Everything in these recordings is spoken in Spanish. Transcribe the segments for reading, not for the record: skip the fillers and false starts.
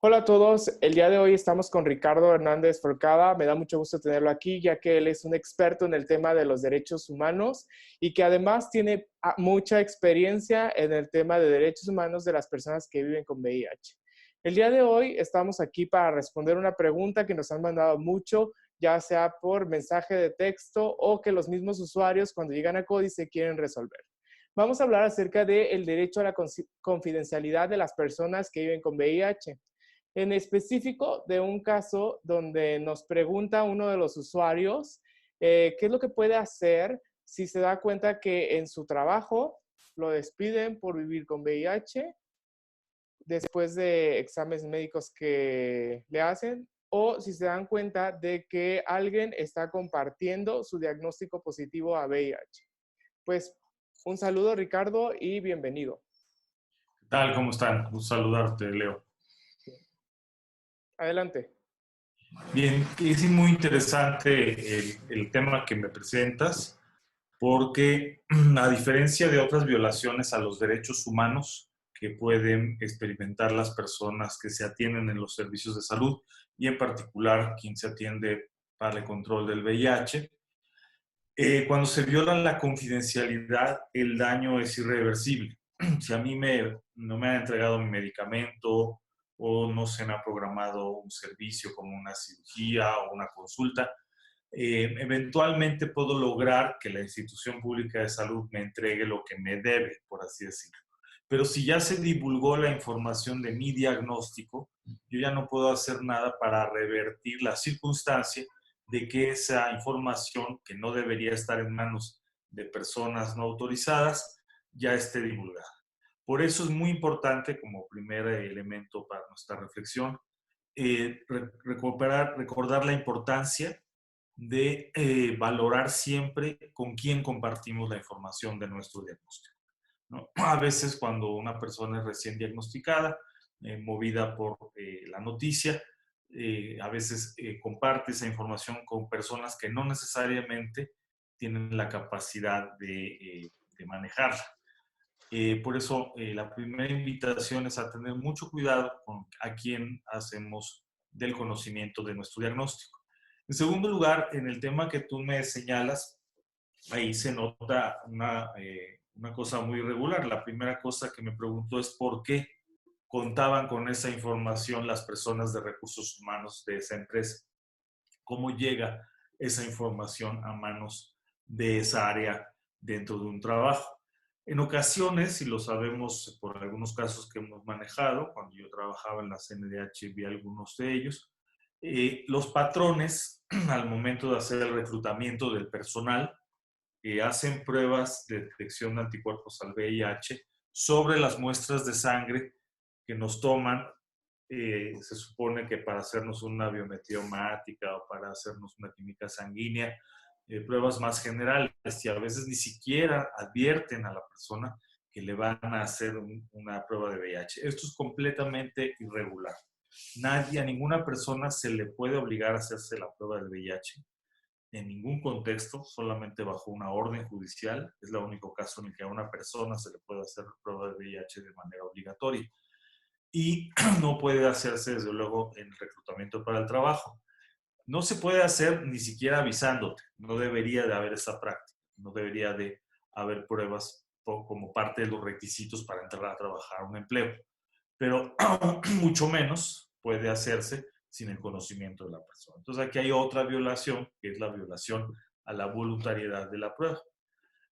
Hola a todos, el día de hoy estamos con Ricardo Hernández Forcada. Me da mucho gusto tenerlo aquí, ya que él es un experto en el tema de los derechos humanos y que además tiene mucha experiencia en el tema de derechos humanos de las personas que viven con VIH. El día de hoy estamos aquí para responder una pregunta que nos han mandado mucho, ya sea por mensaje de texto o que los mismos usuarios cuando llegan a Códice quieren resolver. Vamos a hablar acerca del derecho a la confidencialidad de las personas que viven con VIH. En específico de un caso donde nos pregunta uno de los usuarios qué es lo que puede hacer si se da cuenta que en su trabajo lo despiden por vivir con VIH después de exámenes médicos que le hacen, o si se dan cuenta de que alguien está compartiendo su diagnóstico positivo a VIH. Pues un saludo, Ricardo, y bienvenido. ¿Qué tal? ¿Cómo están? Un saludarte, Leo. Adelante. Bien, es muy interesante el tema que me presentas, porque a diferencia de otras violaciones a los derechos humanos que pueden experimentar las personas que se atienden en los servicios de salud, y en particular quien se atiende para el control del VIH, cuando se viola la confidencialidad, el daño es irreversible. Si a mí no me han entregado mi medicamento o no se me ha programado un servicio como una cirugía o una consulta, eventualmente puedo lograr que la institución pública de salud me entregue lo que me debe, por así decirlo. Pero si ya se divulgó la información de mi diagnóstico, yo ya no puedo hacer nada para revertir la circunstancia de que esa información, que no debería estar en manos de personas no autorizadas, ya esté divulgada. Por eso es muy importante, como primer elemento para nuestra reflexión, recordar la importancia de valorar siempre con quién compartimos la información de nuestro diagnóstico, ¿no? A veces cuando una persona es recién diagnosticada, movida por la noticia, a veces comparte esa información con personas que no necesariamente tienen la capacidad de manejarla. Por eso la primera invitación es a tener mucho cuidado con a quién hacemos del conocimiento de nuestro diagnóstico. En segundo lugar, en el tema que tú me señalas, ahí se nota una cosa muy irregular. La primera cosa que me pregunto es por qué contaban con esa información las personas de recursos humanos de esa empresa. ¿Cómo llega esa información a manos de esa área dentro de un trabajo? En ocasiones, y lo sabemos por algunos casos que hemos manejado, cuando yo trabajaba en la CNDH vi algunos de ellos, los patrones, al momento de hacer el reclutamiento del personal, hacen pruebas de detección de anticuerpos al VIH sobre las muestras de sangre que nos toman. Se supone que para hacernos una biometriomática o para hacernos una química sanguínea, pruebas más generales, y a veces ni siquiera advierten a la persona que le van a hacer una prueba de VIH. Esto es completamente irregular. A ninguna persona se le puede obligar a hacerse la prueba del VIH en ningún contexto, solamente bajo una orden judicial. Es el único caso en el que a una persona se le puede hacer prueba de VIH de manera obligatoria. Y no puede hacerse, desde luego, en el reclutamiento para el trabajo. No se puede hacer ni siquiera avisándote. No debería de haber esa práctica. No debería de haber pruebas como parte de los requisitos para entrar a trabajar a un empleo. Pero mucho menos puede hacerse sin el conocimiento de la persona. Entonces aquí hay otra violación, que es la violación a la voluntariedad de la prueba.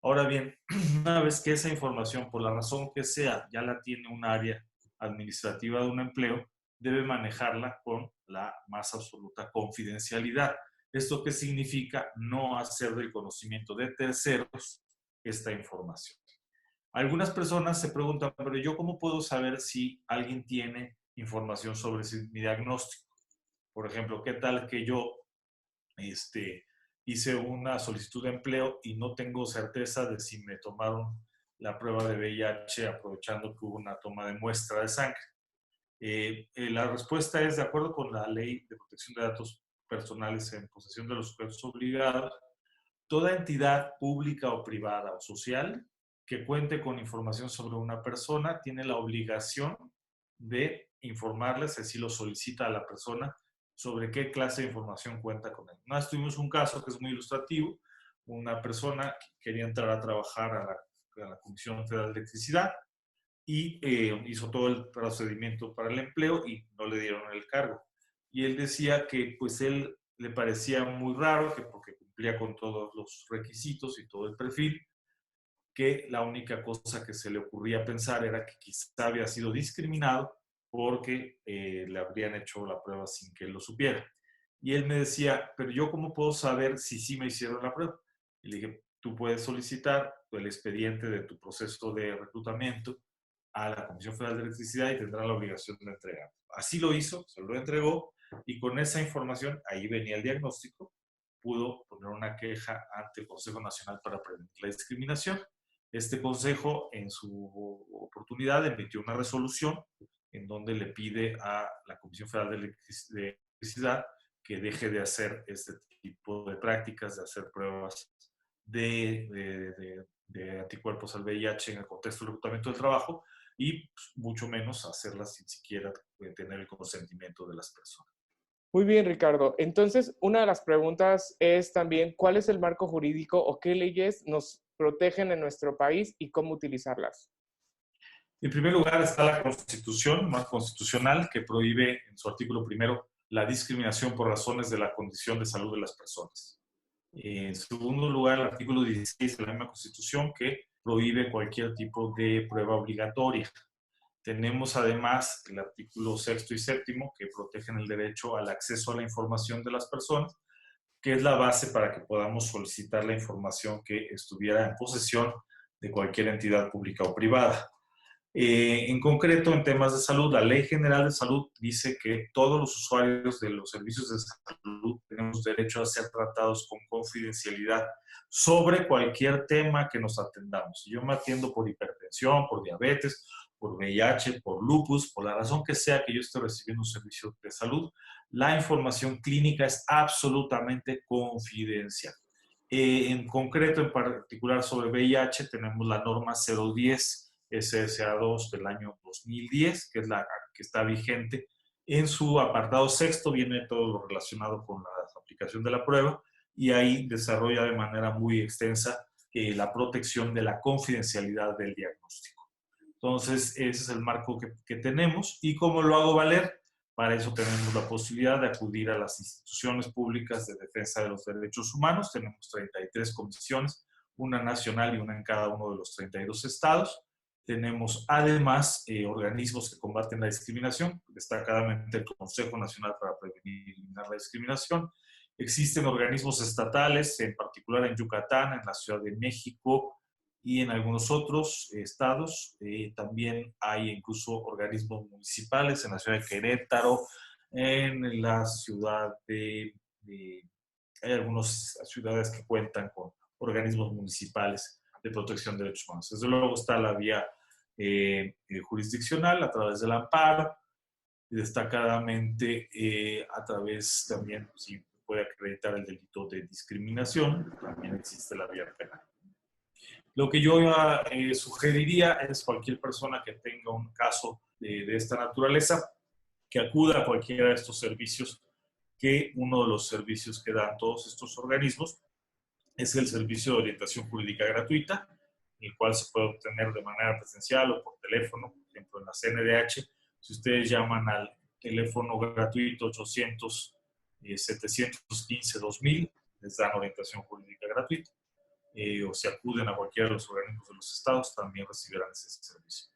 Ahora bien, una vez que esa información, por la razón que sea, ya la tiene un área administrativa de un empleo, debe manejarla con la más absoluta confidencialidad. ¿Esto qué significa? No hacer del conocimiento de terceros esta información. Algunas personas se preguntan, pero ¿yo cómo puedo saber si alguien tiene información sobre mi diagnóstico? Por ejemplo, ¿qué tal que yo hice una solicitud de empleo y no tengo certeza de si me tomaron la prueba de VIH aprovechando que hubo una toma de muestra de sangre? La respuesta es, de acuerdo con la Ley de Protección de Datos Personales en posesión de los sujetos obligados, toda entidad pública o privada o social que cuente con información sobre una persona tiene la obligación de informarles, así lo solicita a la persona, sobre qué clase de información cuenta con él. Una vez tuvimos un caso que es muy ilustrativo, una persona quería entrar a trabajar a la Comisión Federal de Electricidad y hizo todo el procedimiento para el empleo y no le dieron el cargo. Y él decía que pues él le parecía muy raro, que porque cumplía con todos los requisitos y todo el perfil, que la única cosa que se le ocurría pensar era que quizá había sido discriminado porque le habrían hecho la prueba sin que él lo supiera. Y él me decía, pero yo cómo puedo saber si sí me hicieron la prueba. Y le dije, tú puedes solicitar el expediente de tu proceso de reclutamiento a la Comisión Federal de Electricidad y tendrá la obligación de entregar. Así lo hizo, se lo entregó y con esa información, ahí venía el diagnóstico, pudo poner una queja ante el Consejo Nacional para Prevenir la Discriminación. Este consejo, en su oportunidad, emitió una resolución en donde le pide a la Comisión Federal de Electricidad que deje de hacer este tipo de prácticas, de hacer pruebas de anticuerpos al VIH en el contexto del reclutamiento del trabajo y pues, mucho menos hacerlas sin siquiera tener el consentimiento de las personas. Muy bien, Ricardo. Entonces, una de las preguntas es también, ¿cuál es el marco jurídico o qué leyes nos protegen en nuestro país y cómo utilizarlas? En primer lugar está la Constitución, más constitucional, que prohíbe en su artículo primero la discriminación por razones de la condición de salud de las personas. En segundo lugar, el artículo 16 de la misma Constitución, que prohíbe cualquier tipo de prueba obligatoria. Tenemos además el artículo sexto y séptimo, que protegen el derecho al acceso a la información de las personas, que es la base para que podamos solicitar la información que estuviera en posesión de cualquier entidad pública o privada. En concreto, en temas de salud, la Ley General de Salud dice que todos los usuarios de los servicios de salud tenemos derecho a ser tratados con confidencialidad sobre cualquier tema que nos atendamos. Si yo me atiendo por hipertensión, por diabetes, por VIH, por lupus, por la razón que sea que yo esté recibiendo un servicio de salud, la información clínica es absolutamente confidencial. En concreto, en particular sobre VIH, tenemos la norma 010 SSA2 del año 2010, que es la que está vigente. En su apartado sexto viene todo lo relacionado con la aplicación de la prueba y ahí desarrolla de manera muy extensa la protección de la confidencialidad del diagnóstico. Entonces, ese es el marco que tenemos. ¿Y cómo lo hago valer? Para eso tenemos la posibilidad de acudir a las instituciones públicas de defensa de los derechos humanos. Tenemos 33 comisiones, una nacional y una en cada uno de los 32 estados. Tenemos además organismos que combaten la discriminación, destacadamente el Consejo Nacional para Prevenir y Eliminar la Discriminación. Existen organismos estatales, en particular en Yucatán, en la Ciudad de México y en algunos otros estados. También hay incluso organismos municipales en la ciudad de Querétaro, en la ciudad hay algunas ciudades que cuentan con organismos municipales de protección de derechos humanos. Desde luego está la vía jurisdiccional a través del amparo y destacadamente a través también, si puede acreditar el delito de discriminación, también existe la vía penal. Lo que yo sugeriría es cualquier persona que tenga un caso de esta naturaleza, que acuda a cualquiera de estos servicios, que uno de los servicios que dan todos estos organismos es el servicio de orientación jurídica gratuita, el cual se puede obtener de manera presencial o por teléfono, por ejemplo en la CNDH. Si ustedes llaman al teléfono gratuito 800-715-2000, les dan orientación jurídica gratuita. O si acuden a cualquiera de los organismos de los estados, también recibirán ese servicio.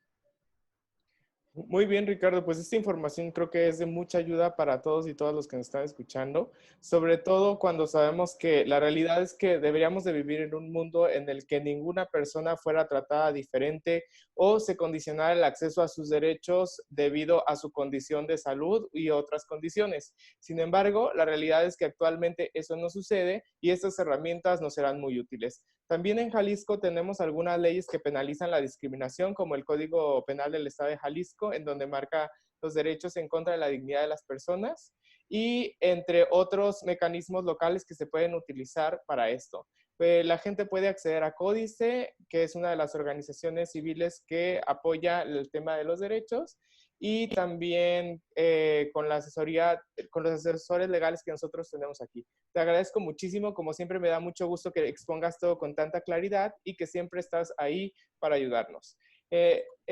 Muy bien, Ricardo, pues esta información creo que es de mucha ayuda para todos y todas los que nos están escuchando, sobre todo cuando sabemos que la realidad es que deberíamos de vivir en un mundo en el que ninguna persona fuera tratada diferente o se condicionara el acceso a sus derechos debido a su condición de salud y otras condiciones. Sin embargo, la realidad es que actualmente eso no sucede y estas herramientas nos serán muy útiles. También en Jalisco tenemos algunas leyes que penalizan la discriminación, como el Código Penal del Estado de Jalisco, en donde marca los derechos en contra de la dignidad de las personas, y entre otros mecanismos locales que se pueden utilizar para esto. La gente puede acceder a Códice, que es una de las organizaciones civiles que apoya el tema de los derechos, y también con la asesoría, con los asesores legales que nosotros tenemos aquí. Te agradezco muchísimo, como siempre me da mucho gusto que expongas todo con tanta claridad y que siempre estás ahí para ayudarnos.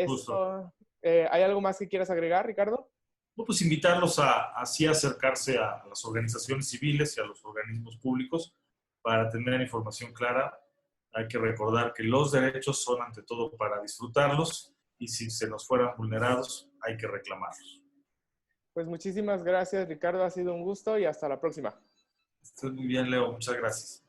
Justo. ¿Hay algo más que quieras agregar, Ricardo? No, pues invitarlos a así acercarse a las organizaciones civiles y a los organismos públicos para tener información clara. Hay que recordar que los derechos son ante todo para disfrutarlos y si se nos fueran vulnerados hay que reclamarlos. Pues muchísimas gracias, Ricardo. Ha sido un gusto y hasta la próxima. Estés muy bien, Leo. Muchas gracias.